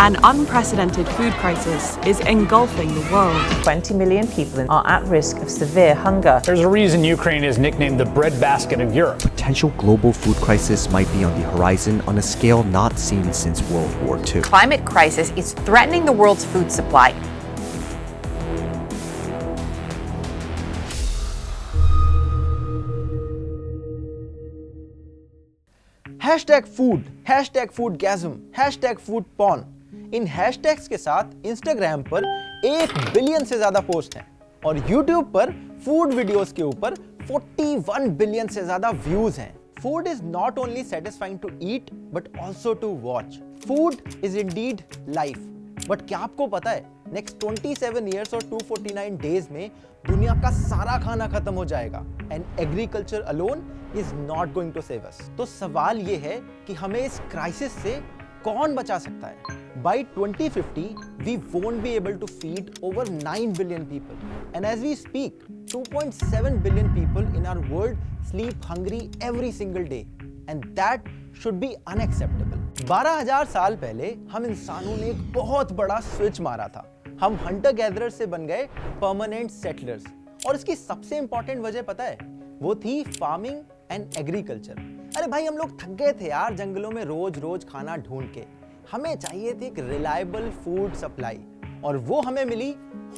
An unprecedented food crisis is engulfing the world. 20 million people are at risk of severe hunger. There's a reason Ukraine is nicknamed the breadbasket of Europe. Potential global food crisis might be on the horizon on a scale not seen since World War II. Climate crisis is threatening the world's food supply. Hashtag foodgasm, hashtag food porn. इन hashtags के साथ Instagram पर 1 billion से ज्यादा post हैं और YouTube पर food videos के ऊपर 41 बिलियन से ज्यादा व्यूज हैं। Food is not only satisfying to eat but also to watch. Food is indeed life. But क्या आपको पता है नेक्स्ट 27 ईयर्स और 249 डेज में दुनिया का सारा खाना खत्म हो जाएगा and agriculture alone is not going to save us. तो सवाल ये है कि हमें इस क्राइसिस से कौन बचा सकता है? By 2050, we won't be able to feed over 9 billion people. And as we speak, 2.7 billion people in our world sleep hungry every single day. And that should be unacceptable. 12,000 साल पहले हम इंसानों ने एक बहुत बड़ा स्विच मारा था। हम हंटर गैदरर से बन गए परमानेंट सेटलर्स। और इसकी सबसे इंपॉर्टेंट वजह पता है? वो थी फार्मिंग एंड एग्रीकल्चर। अरे भाई हम लोग थक गए थे यार जंगलों में रोज रोज खाना ढूंढ के। हमें चाहिए थी एक रिलायबल फूड सप्लाई और वो हमें मिली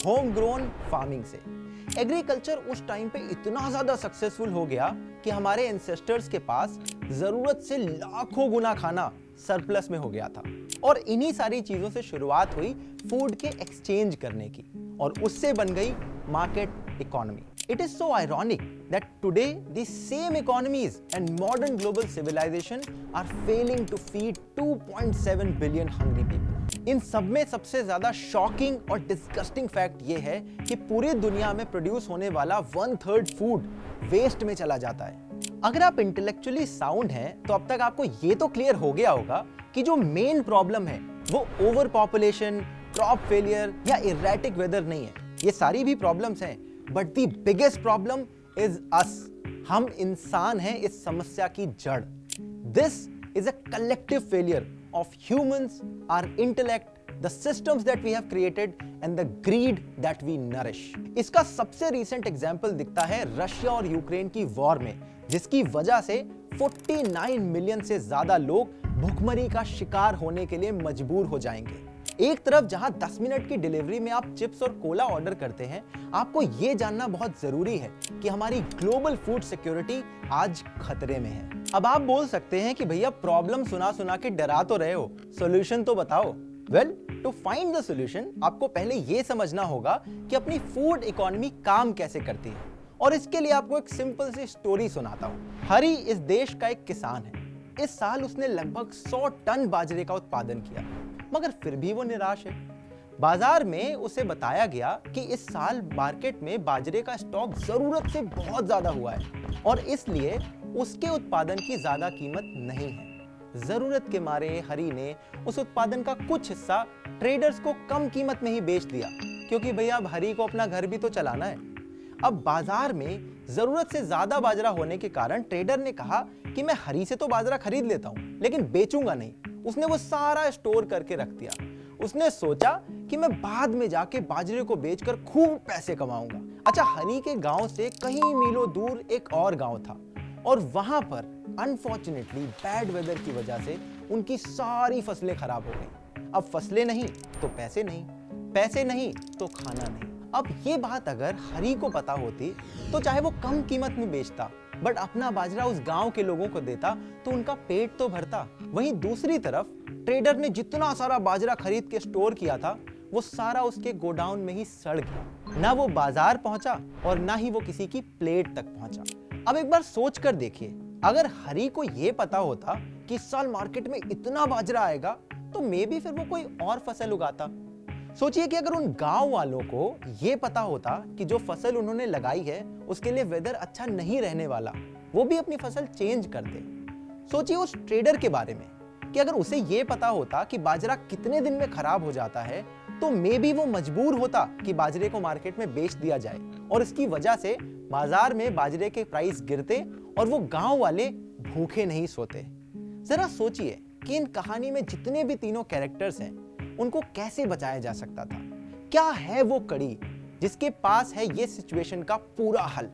होम ग्रोन फार्मिंग से। एग्रीकल्चर उस टाइम पे इतना ज्यादा सक्सेसफुल हो गया कि हमारे एंसेस्टर्स के पास जरूरत से लाखों गुना खाना सरप्लस में हो गया था। और इन्हीं सारी चीजों से शुरुआत हुई फूड के एक्सचेंज करने की और उससे बन गई market economy. It is so ironic that today these same economies and modern global civilization are failing to feed 2.7 billion hungry people. इन सब में सबसे ज्यादा शॉकिंग और डिस्गस्टिंग फैक्ट ये है कि पूरी दुनिया में प्रोड्यूस होने वाला 1/3 फूड वेस्ट में चला जाता है। अगर आप इंटेलेक्चुअली साउंड हैं तो अब तक आपको ये तो क्लियर हो गया होगा कि जो मेन प्रॉब्लम है वो ओवर पॉपुलेशन, क्रॉप फेलियर या इरेटिक वेदर नहीं है। ये सारी भी प्रॉब्लम्स हैं but the biggest problem is us. हम इंसान हैं इस समस्या की जड़। This is a collective failure of humans, our intellect, the systems that we have created and the greed that we nourish. इसका सबसे रीसेंट एग्जांपल दिखता है रशिया और यूक्रेन की वॉर में, जिसकी वजह से 49 मिलियन से ज्यादा लोग भूखमरी का शिकार होने के लिए मजबूर हो जाएंगे। एक तरफ जहां 10 मिनट की डिलीवरी में आप चिप्स और कोला ऑर्डर करते हैं, आपको यह जानना बहुत जरूरी है कि हमारी ग्लोबल फूड सिक्योरिटी आज खतरे में है। अब आप बोल सकते हैं कि भैया प्रॉब्लम सुना सुना के डरा तो रहे हो, सॉल्यूशन तो बताओ। Well, to find the solution आपको पहले यह समझना होगा कि अपनी फूड इकोनॉमी काम कैसे करती है। और इसके लिए आपको एक सिंपल सी स्टोरी सुनाता हूं। हरी इस देश का एक किसान है। इस साल उसने लगभग 100 टन बाजरे का उत्पादन किया, मगर फिर भी वो निराश है। बाजार में उसे बताया गया कि इस साल मार्केट में बाजरे का स्टॉक जरूरत से बहुत ज्यादा हुआ है और इसलिए उसके उत्पादन की ज्यादा कीमत नहीं है। जरूरत के मारे हरी ने उस उत्पादन का कुछ हिस्सा ट्रेडर्स को कम कीमत में ही बेच दिया, क्योंकि भैया अब हरी को अपना घर भी तो चलाना है। अब बाजार में जरूरत से ज्यादा बाजरा होने के कारण ट्रेडर ने कहा कि मैं हरी से तो बाजरा खरीद लेता हूं, लेकिन बेचूंगा नहीं। उसने वो सारा स्टोर करके रख दिया। उसने सोचा कि मैं बाद में जाके बाजरे को बेचकर खूब पैसे कमाऊंगा। अच्छा, हरी के गांव से कहीं मीलों दूर एक और गांव था और वहां पर अनफॉर्चुनेटली बैड वेदर की वजह से उनकी सारी फसलें खराब हो गई। अब फसलें नहीं तो पैसे नहीं, पैसे नहीं तो खाना नहीं। अब ये बात अगर हरी को पता होती तो चाहे वो कम कीमत में बेचता बट अपना बाजरा उस गांव के लोगों को देता तो उनका पेट तो भरता। वहीं दूसरी तरफ ट्रेडर ने जितना सारा बाजरा खरीद के स्टोर किया था वो सारा उसके गोडाउन में ही सड़ गया। ना वो बाजार पहुंचा और ना ही वो किसी की प्लेट तक पहुंचा। अब एक बार सोच कर देखिए, अगर हरी को यह पता होता कि इस साल मार्केट में इतना बाजरा आएगा तो मे बी फिर वो कोई और फसल उगाता। सोचिए कि अगर उन गांव वालों को यह पता होता कि जो फसल उन्होंने लगाई है उसके लिए वेदर अच्छा नहीं रहने वाला, वो भी अपनी फसल चेंज कर दे। सोचिए उस ट्रेडर के बारे में कि अगर उसे यह पता होता कि बाजरा कितने दिन में खराब हो जाता है तो मे बी वो मजबूर होता कि बाजरे को मार्केट में बेच दिया जाए और इसकी वजह से बाजार में बाजरे के प्राइस गिरते और वो गांव वाले भूखे नहीं सोते। जरा सोचिए कि इन कहानी में जितने भी तीनों कैरेक्टर्स हैं उनको कैसे बचाया जा सकता था? क्या है वो कड़ी जिसके पास है ये सिचुएशन का पूरा हल?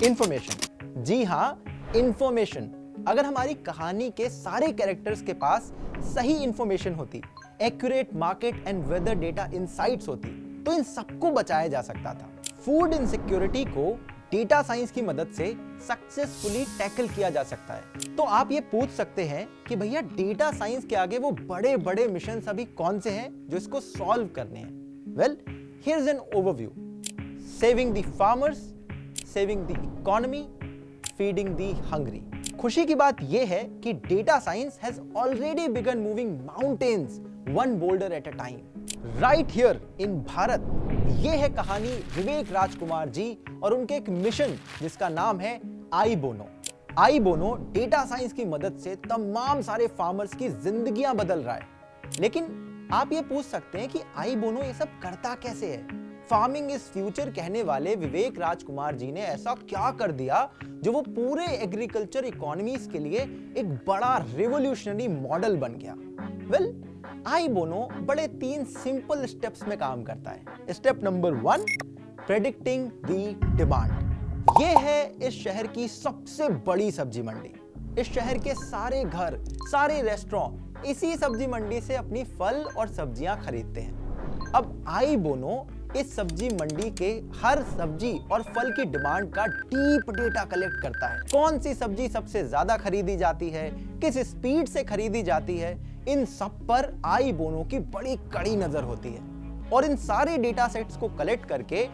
इंफॉर्मेशन। जी हाँ, इंफॉर्मेशन। अगर हमारी कहानी के सारे कैरेक्टर्स के पास सही इंफॉर्मेशन होती, accurate market and weather data insights होती, तो इन सबको बचाया जा सकता था। फूड इनसिक्योरिटी को डेटा साइंस की मदद से सक्सेसफुली टैकल किया जा सकता है। तो आप ये पूछ सकते हैं कि भैया डेटा साइंस के आगे वो बड़े बड़े मिशन अभी कौन से हैं जो इसको सॉल्व करने हैं? Well, here's an overview. Saving the farmers, saving the economy, feeding the hungry. खुशी की बात यह है कि data science has already begun moving mountains one boulder at a time right here in Bharat. ये है कहानी विवेक राजकुमार जी और उनके एक मिशन जिसका नाम है आई बोनो। आई बोनो डेटा साइंस की मदद से तमाम सारे फार्मर्स की जिंदगियां बदल रहा है। लेकिन आप ये पूछ सकते हैं कि आई बोनो ये सब करता कैसे है? फार्मिंग इज फ्यूचर कहने वाले विवेक राजकुमार जी ने ऐसा क्या कर दिया जो वो पूरे एग्रीकल्चर इकोनॉमीज के लिए एक बड़ा रिवोल्यूशनरी मॉडल बन गया? वेल, आई बोनो बड़े 3 सिंपल स्टेप्स में काम करता है। Step number 1, predicting the demand. ये है इस शहर की सबसे बड़ी सब्जी मंडी। इस शहर के सारे घर, सारे रेस्टोरेंट इसी सब्जी मंडी से अपनी फल और सब्जियां खरीदते हैं। अब आई बोनो इस सब्जी मंडी के हर सब्जी और फल की डिमांड का डीप डेटा कलेक्ट करता है। कौन सी सब्जी सबसे ज्यादा खरीदी जाती है, किस स्पीड से खरीदी जाती है, इन सब पर आई बोनो की बड़ी कड़ी नजर होती है। और इन सारे डेटा सेट्स को कलेक्ट करके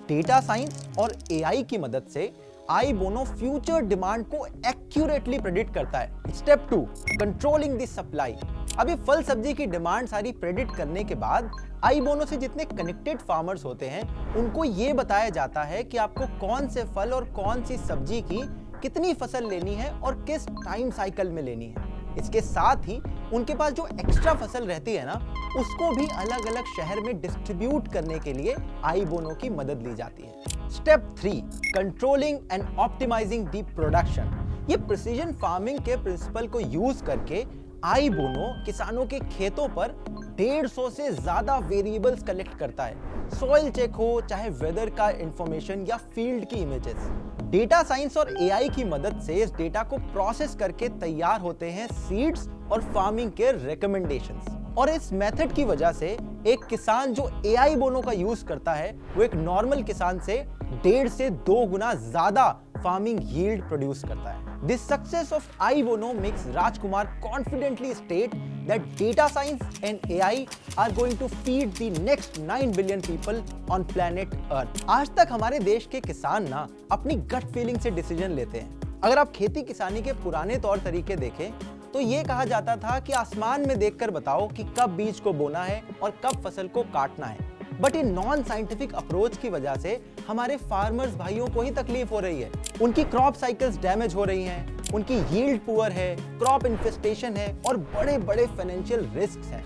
डेटा साइंस और एआई की मदद से आई बोनो फ्यूचर डिमांड को एक्यूरेटली प्रेडिक्ट करता है। Step 2, controlling the supply. अभी फल सब्जी की डिमांड सारी प्रेडिक्ट करने के बाद आई बोनो से जितने कनेक्टेड फार्मर्स होते हैं उनको ये बताया जाता है कि आपको कौन से फल और कौन सी सब्जी की कितनी फसल लेनी है और किस टाइम साइकिल में लेनी है। इसके साथ ही उनके पास जो एक्स्ट्रा फसल रहती है ना, उसको भी अलग अलग शहर में डिस्ट्रीब्यूट करने के लिए आई बोनो की मदद ली जाती है। Step 3, controlling and optimising the production. ये प्रिसीजन फार्मिंग के प्रिंसिपल को यूज करके आई बोनो किसानों के खेतों पर 150 से ज्यादा वेरिएबल्स कलेक्ट करता है। सॉइल चेक हो, चाहे वेदर का इंफॉर्मेशन या फील्ड की इमेजेस। डेटा साइंस और एआई की मदद से इस डेटा को प्रोसेस करके तैयार होते हैं सीड्स और फार्मिंग के रिकमेंडेशंस। और इस मेथड की वजह से एक किसान जो एआई बोनो का यूज करता है वो एक नॉर्मल किसान से 1.5 से 2 गुना ज्यादा फार्मिंग यील्ड प्रोड्यूस करता है। This success of I Bono makes Rajkumar confidently state that data science and AI are going to feed the next 9 billion people on planet Earth। आज तक हमारे देश के किसान ना अपनी गट फीलिंग से डिसीजन लेते हैं। अगर आप खेती किसानी के पुराने तौर तरीके देखें तो ये कहा जाता था कि आसमान में देखकर बताओ कि कब बीज को बोना है और कब फसल को काटना है। But in non scientific approach की वजह से हमारे फार्मर्स भाइयों को ही तकलीफ हो रही है। उनकी क्रॉप साइकिल्स डैमेज हो रही हैं, उनकी यील्ड पुअर है, क्रॉप इन्फेस्टेशन है और बड़े बड़े फाइनेंशियल रिस्क हैं।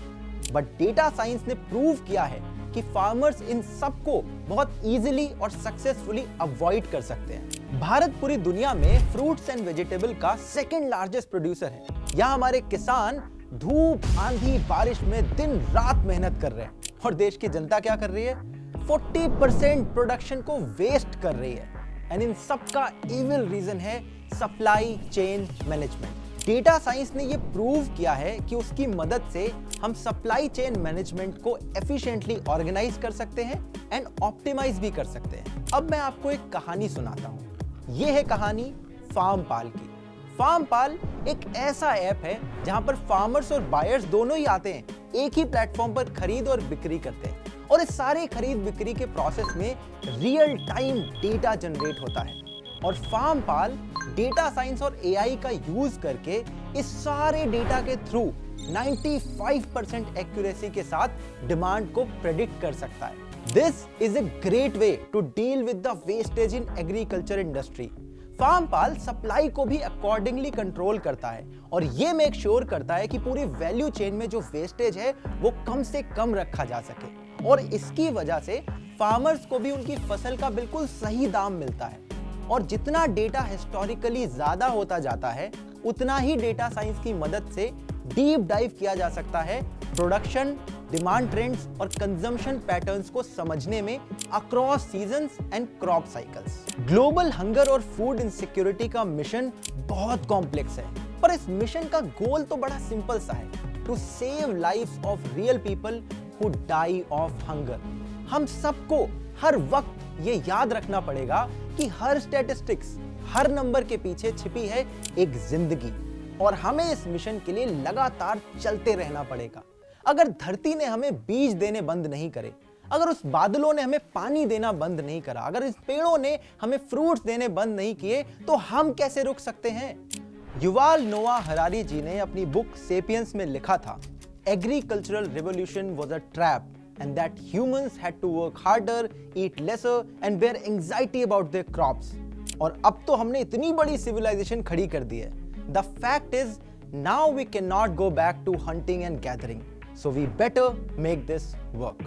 बट डेटा साइंस ने प्रूव किया है कि फार्मर्स इन सबको बहुत इजीली और सक्सेसफुली अवॉइड कर सकते हैं। भारत पूरी दुनिया में फ्रूट्स एंड वेजिटेबल का 2nd लार्जेस्ट प्रोड्यूसर है। यहाँ हमारे किसान धूप, आंधी, बारिश में दिन रात मेहनत कर रहे हैं और देश की जनता क्या कर रही है? 40% प्रोडक्शन को वेस्ट कर रही है। एंड इन सबका इविल रीजन है supply chain management. Data science ने यह प्रूव किया है कि उसकी मदद से हम सप्लाई चेन मैनेजमेंट को एफिशिएंटली ऑर्गेनाइज कर सकते हैं एंड ऑप्टिमाइज भी कर सकते हैं। अब मैं आपको एक कहानी सुनाता हूं। यह है कहानी फार्मपाल की। फार्मपाल एक ऐसा ऐप है जहां पर फार्मर्स और बायर्स दोनों ही आते हैं, एक ही प्लेटफॉर्म पर खरीद और बिक्री करते हैं और इस सारे खरीद बिक्री के प्रोसेस में रियल टाइम डेटा जनरेट होता है। और फार्मपाल डेटा साइंस और एआई का यूज करके इस सारे डेटा के थ्रू 95% एक्यूरेसी के साथ डिमांड को प्रेडिक्ट कर सकता है। This is a great way to deal with the wastage in agriculture industry। Farmpal supply को भी अकॉर्डिंगली कंट्रोल करता है और ये मेक श्योर करता है कि पूरी वैल्यू चेन में जो वेस्टेज है वो कम से कम रखा जा सके। और इसकी वजह से फार्मर्स को भी उनकी फसल का बिल्कुल सही दाम मिलता है। और जितना डेटा हिस्टोरिकली ज्यादा होता जाता है उतना ही डेटा साइंस की मदद से डीप डाइव किया जा सकता है प्रोडक्शन, डिमांड ट्रेंड्स और कंजम्पशन पैटर्न्स को समझने में across seasons and crop cycles. Global hunger और फूड इनसिक्योरिटी का मिशन बहुत कॉम्प्लेक्स है, पर इस मिशन का गोल तो बड़ा सिंपल सा है, to save lives of real people who die of hunger. हम सबको हर वक्त ये याद रखना पड़ेगा कि हर स्टैटिस्टिक्स, हर नंबर के पीछे छिपी है एक जिंदगी, और हमें इस मिशन के लिए लगातार चलते रहना पड़ेगा। अगर धरती ने हमें बीज देने बंद नहीं करे, अगर उस बादलों ने हमें पानी देना बंद नहीं करा, अगर इस पेड़ों ने हमें फ्रूट्स देने बंद नहीं किए, तो हम कैसे रुक सकते हैं? युवाल नोआ हरारी जी ने अपनी बुक सेपियंस में लिखा था, agricultural revolution was a trap and that humans had to work harder, eat lesser and bear anxiety about their crops. और अब तो हमने इतनी बड़ी सिविलाइजेशन खड़ी कर दी है। The fact is, now we cannot go back to hunting and gathering. So we better make this work.